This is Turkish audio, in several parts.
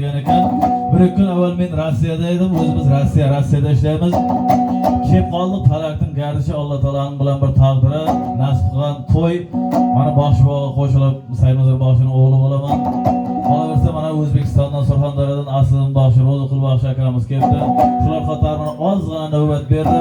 degan ekan. Bir kun avval men Rossiyada edim, o'zimiz Rossiyada ishlaymiz. Kelib qoldik, Falakning gardishi Alloh taolaning bilan bir taqdiri, nasib qilgan to'y. Mana Boshbo'g'a qo'shilib, Saymazor Boshning o'g'li bo'laman. Qolaversa mana O'zbekistondan Surxondaryodan Asliddin Boshi, Ro'ziqul Boshi akamiz keldi. Shular qatoridan ozgina navbat berdi.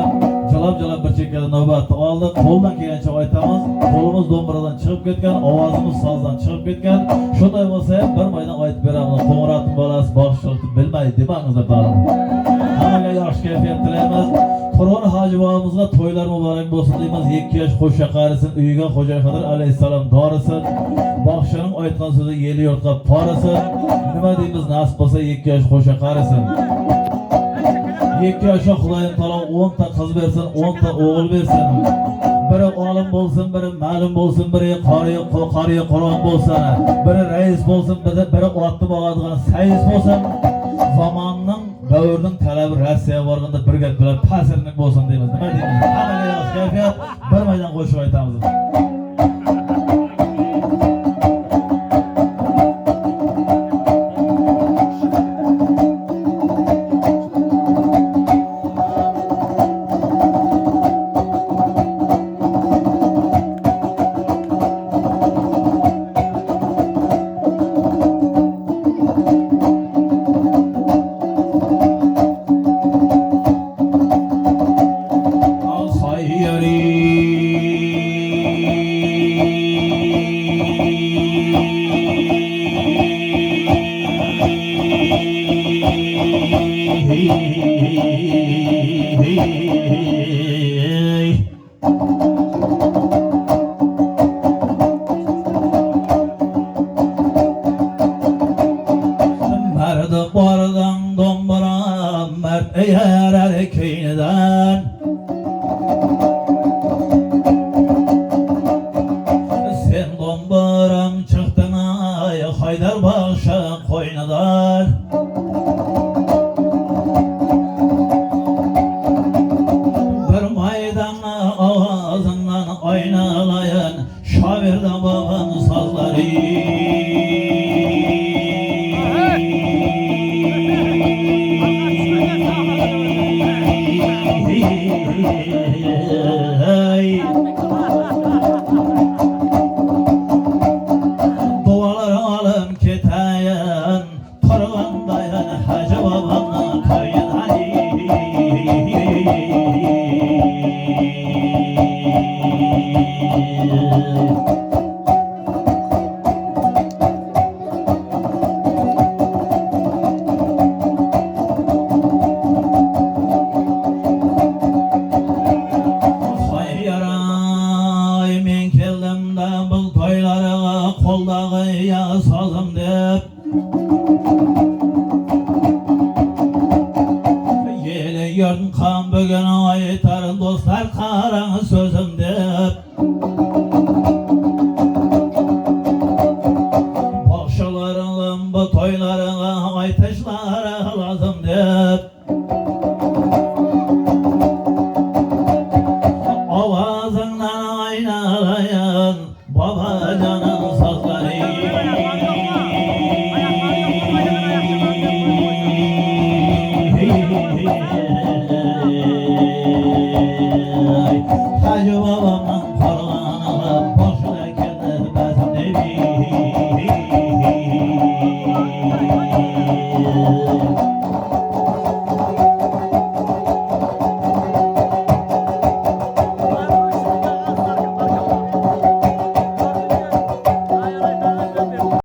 Jalab bir chekkada navbatni oldik. Qo'ldan kelgancha aytamiz. Qo'limiz do'mbiradan chiqib ketgan, ovozimiz sozdan chiqib ketgan. Shunday bo'lsa ham bir maydan aytib beramiz. Qo'ng'iroqning bolasi boshliqni bilmaydi demangizlar bari. Hammaga yaxshi kayfiyat tilaymiz. Qur'on Hoji bobomizga to'ylar muborak bo'lsin deymiz. 2 yosh qo'sha qarisin, uyiga Xo'ja Xodir alayhisalom dorisin. Boshchining aytgan so'zi yeli yurtqa porisin. Nima deymiz, nasib bo'lsa 2 yosh qo'sha qarisin. 2 yoshga Xudoyim taolo 10 ta qiz bersin, 10 ta o'g'il bersin. Biri olim bo'lsin, biri ma'lum bo'lsin, biri qori Qur'on bo'lsin, biri rais bo'lsin, biri otni bog'adigan sayis bo'lsin. Zamonning davrning talabi Rossiyaga borganda bir gap bilan ta'sirlik bo'lsin deymiz. Nima deymiz? Hammaga yaxshi kayfiyat, bir maydan qo'shiq aytamiz.